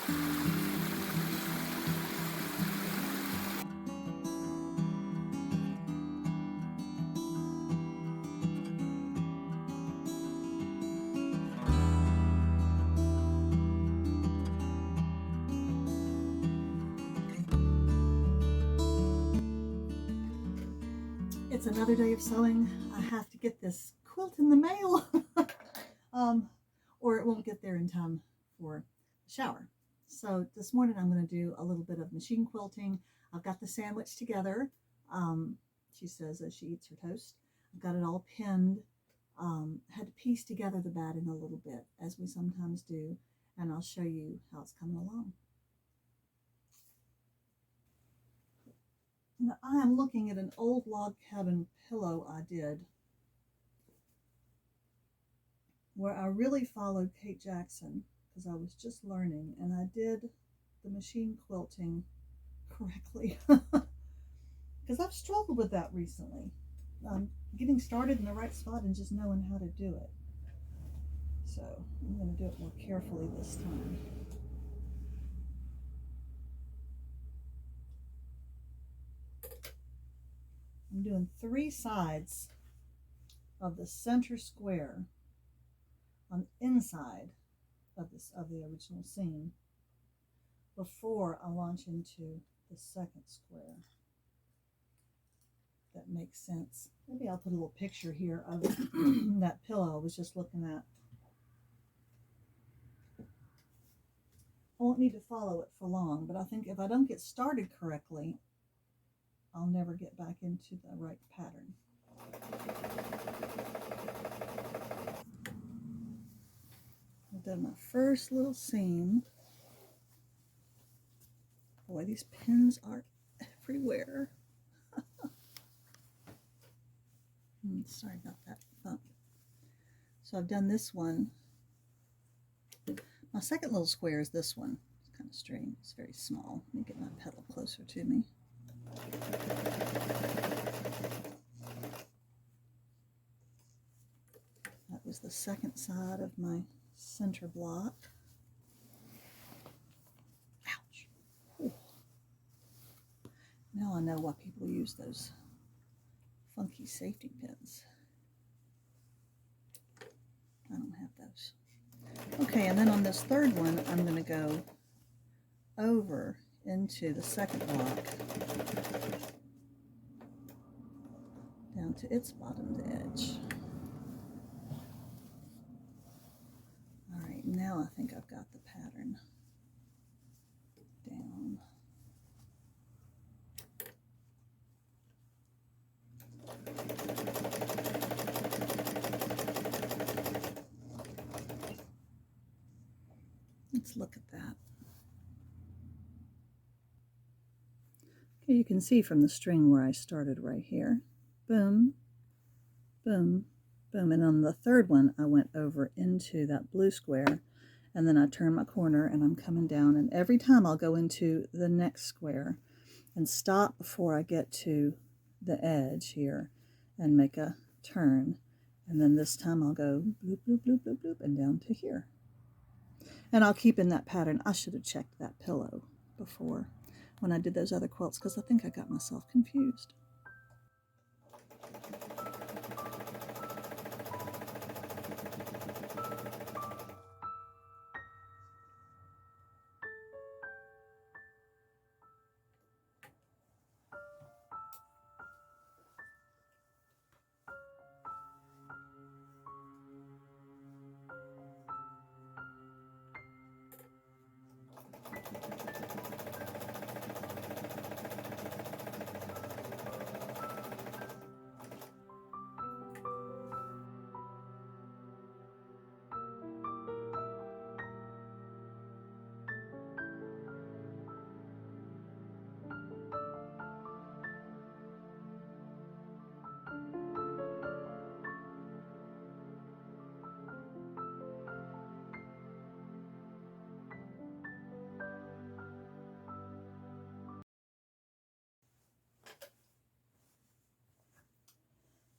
It's another day of sewing. I have to get this quilt in the mail or it won't get there in time for the shower. So this morning I'm going to do a little bit of machine quilting. I've got the sandwich together. She says as she eats her toast. I've got it all pinned. Had to piece together the batting a little bit, as we sometimes do, and I'll show you how it's coming along. Now, I am looking at an old log cabin pillow I did where I really followed Kate Jackson because I was just learning, and I did the machine quilting correctly because I've struggled with that recently. Getting started in the right spot and just knowing how to do it. So I'm going to do it more carefully this time. I'm doing 3 sides of the center square on the inside of the original seam before I launch into the second square. That makes sense. Maybe I'll put a little picture here of that pillow I was just looking at. I won't need to follow it for long, but I think if I don't get started correctly, I'll never get back into the right pattern. I've done my first little seam. Boy, these pins are everywhere. Sorry about that bump. So I've done this one. My second little square is this one. It's kind of strange. It's very small. Let me get my petal closer to me. That was the second side of my center block. Ouch. Ooh. Now I know why people use those funky safety pins. I don't have those. Okay, and then on this third one, I'm going to go over into the second block down to its bottom edge. All right, now I think I've got the pattern down. Let's look at that. Okay, you can see from the string where I started right here. Boom, boom, boom. And on the third one, I went over into that blue square, and then I turn my corner and I'm coming down. And every time I'll go into the next square and stop before I get to the edge here and make a turn. And then this time I'll go bloop, bloop, bloop, bloop, bloop, and down to here. And I'll keep in that pattern. I should have checked that pillow before when I did those other quilts because I think I got myself confused.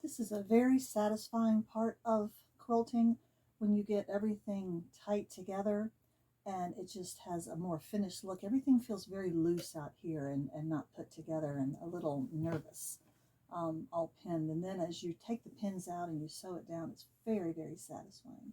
This is a very satisfying part of quilting when you get everything tight together and it just has a more finished look. Everything feels very loose out here and not put together and a little nervous, all pinned. And then as you take the pins out and you sew it down, it's very, very satisfying.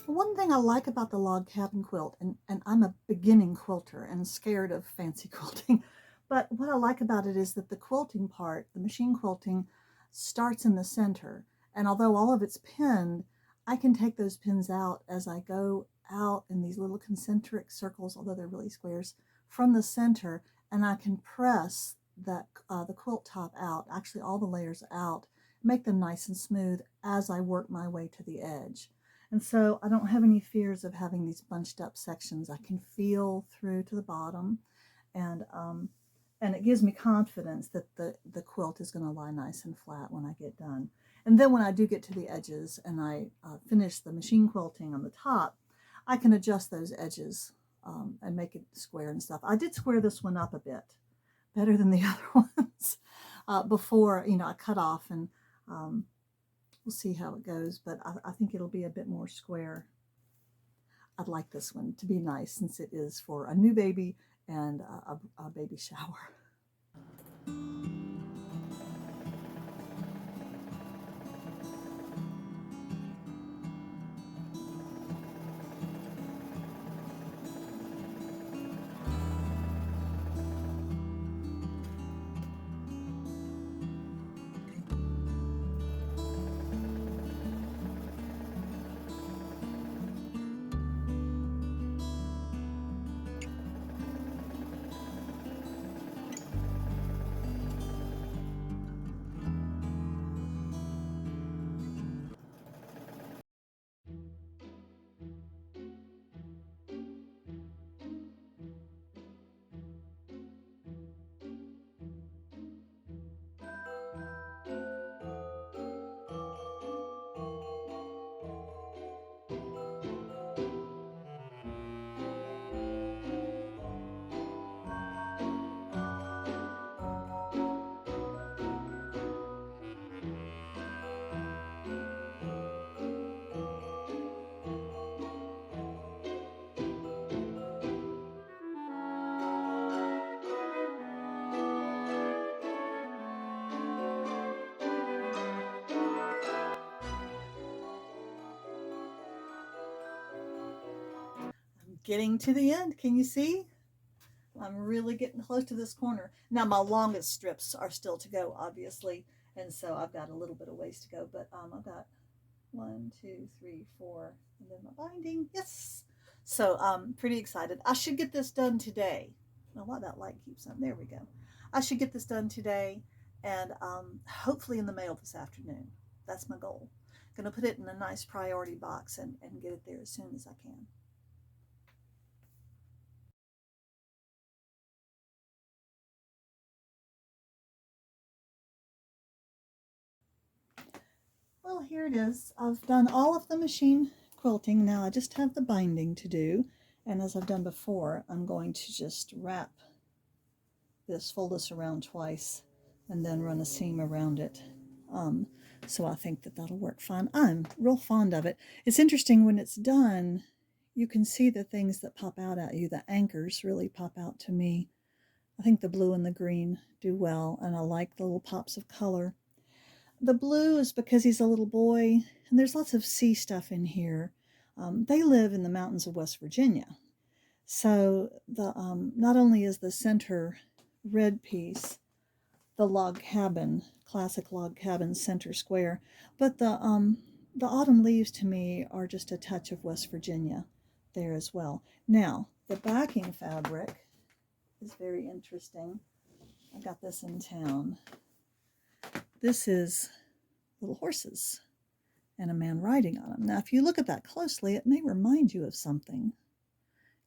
One thing I like about the log cabin quilt, and I'm a beginning quilter and scared of fancy quilting, but what I like about it is that the quilting part, the machine quilting, starts in the center. And although all of it's pinned, I can take those pins out as I go out in these little concentric circles, although they're really squares, from the center, and I can press the quilt top out, actually all the layers out, make them nice and smooth as I work my way to the edge. And so I don't have any fears of having these bunched up sections. I can feel through to the bottom, and it gives me confidence that the quilt is going to lie nice and flat when I get done. And then when I do get to the edges and I finish the machine quilting on the top, I can adjust those edges and make it square and stuff. I did square this one up a bit, better than the other ones, before, I cut off, and we'll see how it goes, but I think it'll be a bit more square. I'd like this one to be nice since it is for a new baby and a baby shower. Getting to the end. Can you see? I'm really getting close to this corner. Now my longest strips are still to go, obviously, and so I've got a little bit of ways to go, but I've got 1, 2, 3, 4, and then my binding. Yes! So I'm pretty excited. I should get this done today. Now why that light keeps on. There we go. I should get this done today, and hopefully in the mail this afternoon. That's my goal. I'm going to put it in a nice priority box and get it there as soon as I can. Well, here it is. I've done all of the machine quilting. Now I just have the binding to do. And as I've done before, I'm going to just wrap this, fold this around twice, and then run a seam around it. So I think that that'll work fine. I'm real fond of it. It's interesting when it's done, you can see the things that pop out at you. The anchors really pop out to me. I think the blue and the green do well, and I like the little pops of color. The blue is because he's a little boy, and there's lots of sea stuff in here. They live in the mountains of West Virginia. So the not only is the center red piece the log cabin, classic log cabin center square, but the autumn leaves to me are just a touch of West Virginia there as well. Now, The backing fabric is very interesting. I got this in town. This is little horses and a man riding on them. Now, if you look at that closely, it may remind you of something.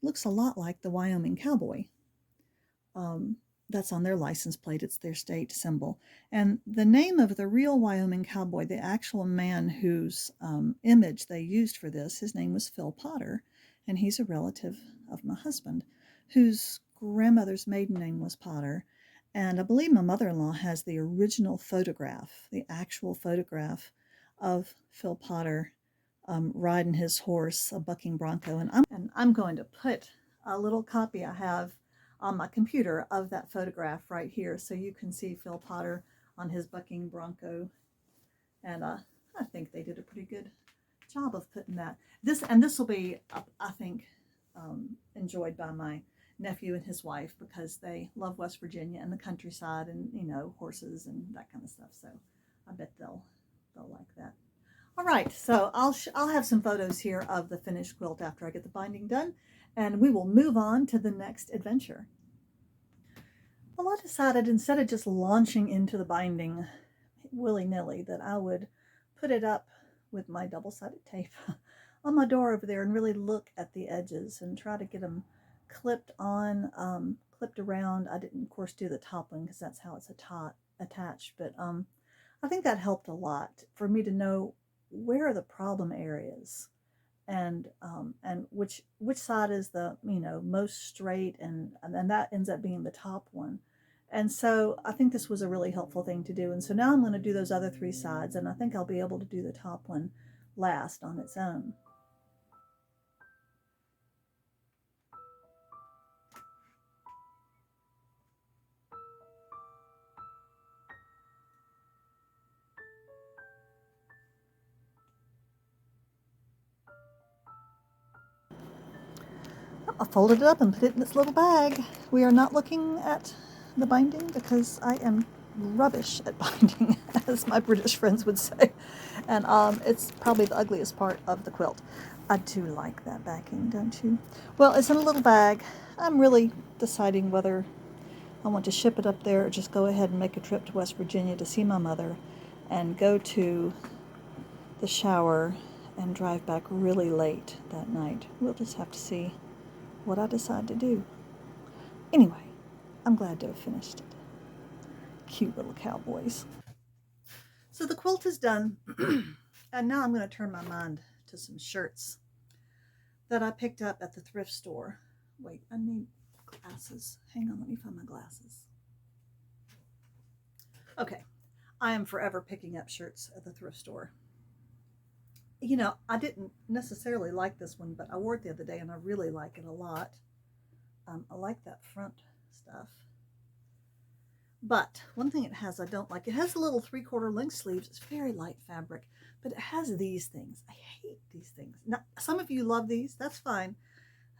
It looks a lot like the Wyoming cowboy. That's on their license plate. It's their state symbol. And the name of the real Wyoming cowboy, the actual man whose image they used for this, his name was Phil Potter, and he's a relative of my husband, whose grandmother's maiden name was Potter. And I believe my mother-in-law has the original photograph, the actual photograph of Phil Potter riding his horse, a bucking bronco. And I'm going to put a little copy I have on my computer of that photograph right here, so you can see Phil Potter on his bucking bronco. And I think they did a pretty good job of putting that. This will be, I think, enjoyed by my nephew and his wife, because they love West Virginia and the countryside and, you know, horses and that kind of stuff. So I bet they'll like that. All right, so I'll have some photos here of the finished quilt after I get the binding done, and we will move on to the next adventure. Well, I decided, instead of just launching into the binding willy-nilly, that I would put it up with my double-sided tape on my door over there and really look at the edges and try to get them clipped on, clipped around. I didn't, of course, do the top one because that's how it's attached, but I think that helped a lot for me to know where are the problem areas, and which side is the, you know, most straight, and that ends up being the top one. And so I think this was a really helpful thing to do. And so now I'm going to do those other three sides, and I think I'll be able to do the top one last on its own. I folded it up and put it in this little bag. We are not looking at the binding because I am rubbish at binding, as my British friends would say. And it's probably the ugliest part of the quilt. I do like that backing, don't you? Well, it's in a little bag. I'm really deciding whether I want to ship it up there or just go ahead and make a trip to West Virginia to see my mother and go to the shower and drive back really late that night. We'll just have to see what I decide to do. Anyway, I'm glad to have finished it. Cute little cowboys. So the quilt is done, and now I'm going to turn my mind to some shirts that I picked up at the thrift store. Wait, I need glasses. Hang on, let me find my glasses. Okay, I am forever picking up shirts at the thrift store. You know, I didn't necessarily like this one, but I wore it the other day and I really like it a lot. I like that front stuff. But one thing it has I don't like, it has a little 3/4 length sleeves. It's very light fabric, but it has these things. I hate these things. Now, some of you love these, that's fine.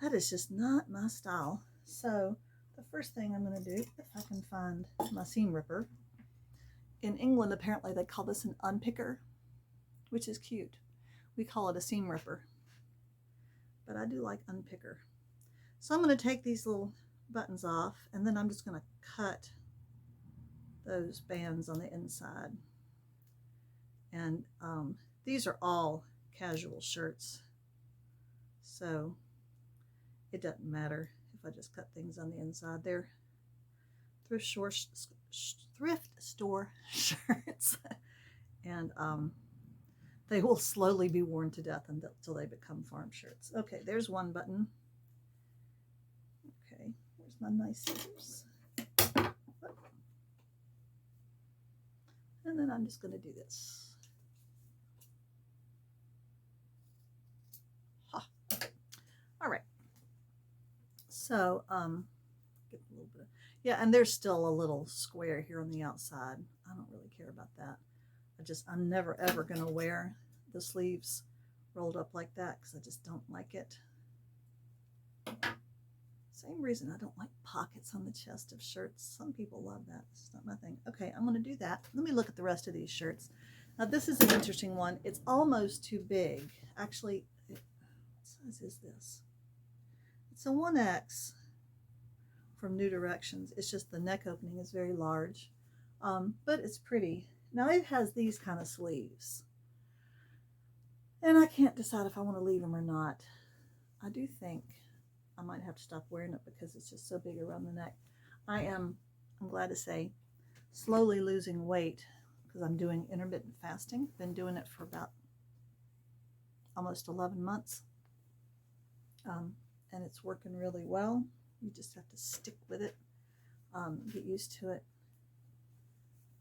That is just not my style. So the first thing I'm going to do, if I can find my seam ripper. In England, apparently they call this an unpicker, which is cute. We call it a seam ripper, but I do like unpicker. So I'm going to take these little buttons off, and then I'm just going to cut those bands on the inside. And these are all casual shirts, so it doesn't matter if I just cut things on the inside. They're thrift store shirts, and they will slowly be worn to death until they become farm shirts. Okay, there's one button. Okay, where's my nice scissors? And then I'm just going to do this. All right. So, get a little bit. Yeah, and there's still a little square here on the outside. I don't really care about that. I'm never ever going to wear the sleeves rolled up like that because I just don't like it. Same reason I don't like pockets on the chest of shirts. Some people love that. It's not my thing. Okay, I'm going to do that. Let me look at the rest of these shirts. Now this is an interesting one. It's almost too big. Actually, what size is this? It's a 1X from New Directions. It's just the neck opening is very large, but it's pretty. Now it has these kind of sleeves, and I can't decide if I want to leave them or not. I do think I might have to stop wearing it because it's just so big around the neck. I'm glad to say, slowly losing weight because I'm doing intermittent fasting. Been doing it for about almost 11 months. And it's working really well. You just have to stick with it, get used to it.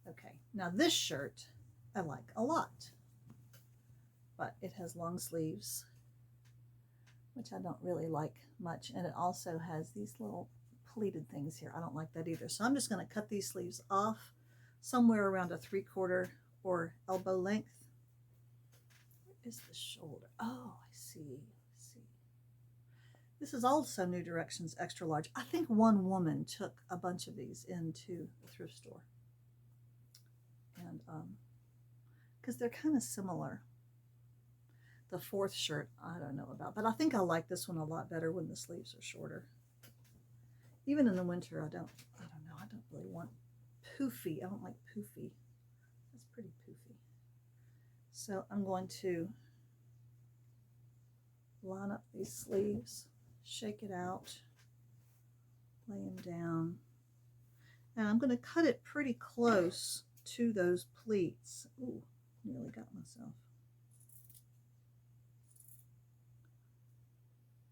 Okay, now this shirt I like a lot, but it has long sleeves, which I don't really like much, and it also has these little pleated things here. I don't like that either, so I'm just going to cut these sleeves off somewhere around a 3/4 or elbow length. Where is the shoulder? Oh, I see. This is also New Directions extra large. I think one woman took a bunch of these into the thrift store, and because they're kind of similar. The 4th shirt I don't know about, but I think I like this one a lot better when the sleeves are shorter. Even in the winter, I don't know, I don't really want poofy. I don't like poofy. That's pretty poofy. So I'm going to line up these sleeves, shake it out, lay them down, and I'm going to cut it pretty close to those pleats. Ooh, nearly got myself.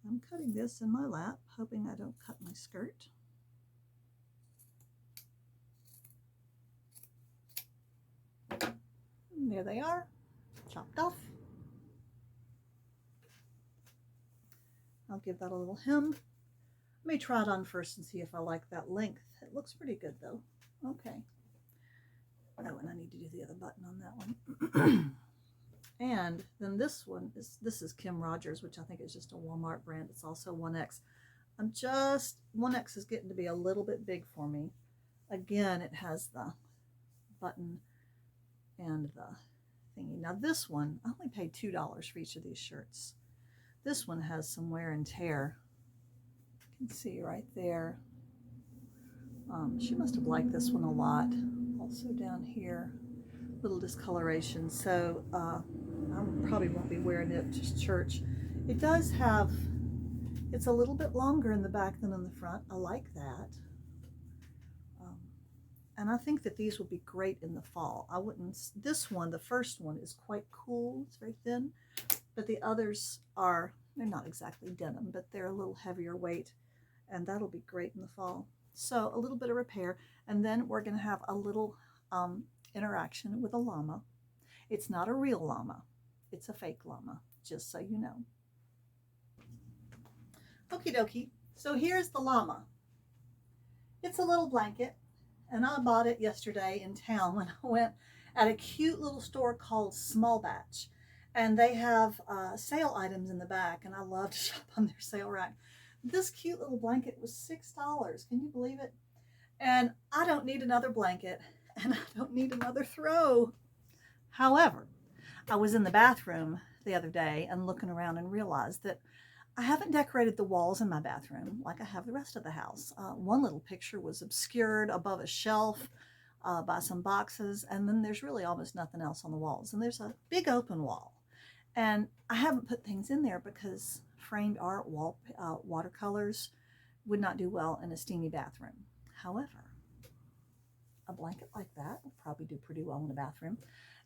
I'm cutting this in my lap, hoping I don't cut my skirt. And there they are, chopped off. I'll give that a little hem. Let me try it on first and see if I like that length. It looks pretty good though. Okay. Oh, and I need to do the other button on that one. And then this is Kim Rogers, which I think is just a Walmart brand. It's also 1X. 1X is getting to be a little bit big for me. Again, it has the button and the thingy. Now this one, I only paid $2 for each of these shirts. This one has some wear and tear. You can see right there. She must have liked this one a lot. Also down here, little discoloration. So I probably won't be wearing it to church. It does have, it's a little bit longer in the back than in the front. I like that. And I think that these would be great in the fall. I wouldn't, this one, the first one is quite cool. It's very thin. But the others are, they're not exactly denim, but they're a little heavier weight, and that'll be great in the fall. So a little bit of repair, and then we're going to have a little interaction with a llama. It's not a real llama. It's a fake llama, just so you know. Okie dokie. So here's the llama. It's a little blanket, and I bought it yesterday in town when I went at a cute little store called Small Batch. And they have sale items in the back, and I love to shop on their sale rack. This cute little blanket was $6. Can you believe it? And I don't need another blanket, and I don't need another throw. However, I was in the bathroom the other day and looking around and realized that I haven't decorated the walls in my bathroom like I have the rest of the house. One little picture was obscured above a shelf by some boxes, and then there's really almost nothing else on the walls. And there's a big open wall. And I haven't put things in there because framed art, watercolors would not do well in a steamy bathroom. However, a blanket like that will probably do pretty well in a bathroom.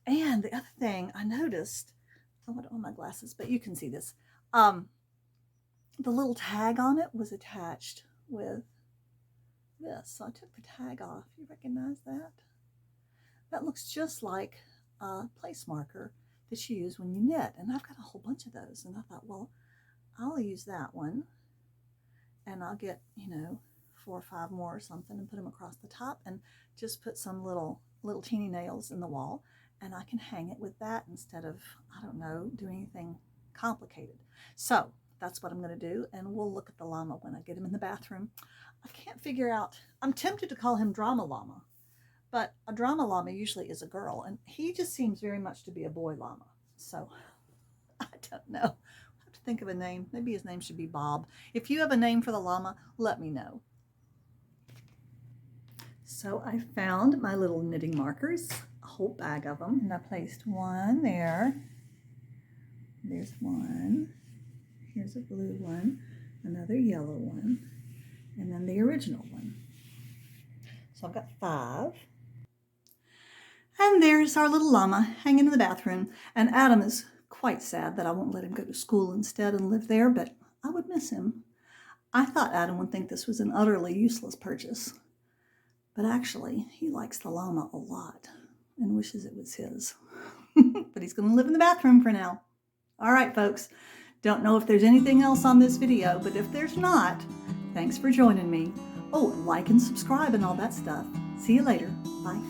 And the other thing I noticed, I want on my glasses, but you can see this. The little tag on it was attached with this. So I took the tag off. You recognize that? That looks just like a place marker that you use when you knit, and I've got a whole bunch of those, and I thought, well, I'll use that one, and I'll get 4 or 5 more or something and put them across the top, and just put some little teeny nails in the wall, and I can hang it with that instead of, I don't know, doing anything complicated. So that's what I'm going to do, and we'll look at the llama when I get him in the bathroom. I can't figure out, I'm tempted to call him Drama Llama, but a drama llama usually is a girl, and he just seems very much to be a boy llama. So I don't know. I'll have to think of a name. Maybe his name should be Bob. If you have a name for the llama, let me know. So I found my little knitting markers, a whole bag of them, and I placed one there. There's one. Here's a blue one, another yellow one, and then the original one. So I've got 5. And there's our little llama hanging in the bathroom. And Adam is quite sad that I won't let him go to school instead and live there, but I would miss him. I thought Adam would think this was an utterly useless purchase. But actually, he likes the llama a lot and wishes it was his. But he's going to live in the bathroom for now. All right, folks. Don't know if there's anything else on this video, but if there's not, thanks for joining me. Oh, like and subscribe and all that stuff. See you later. Bye.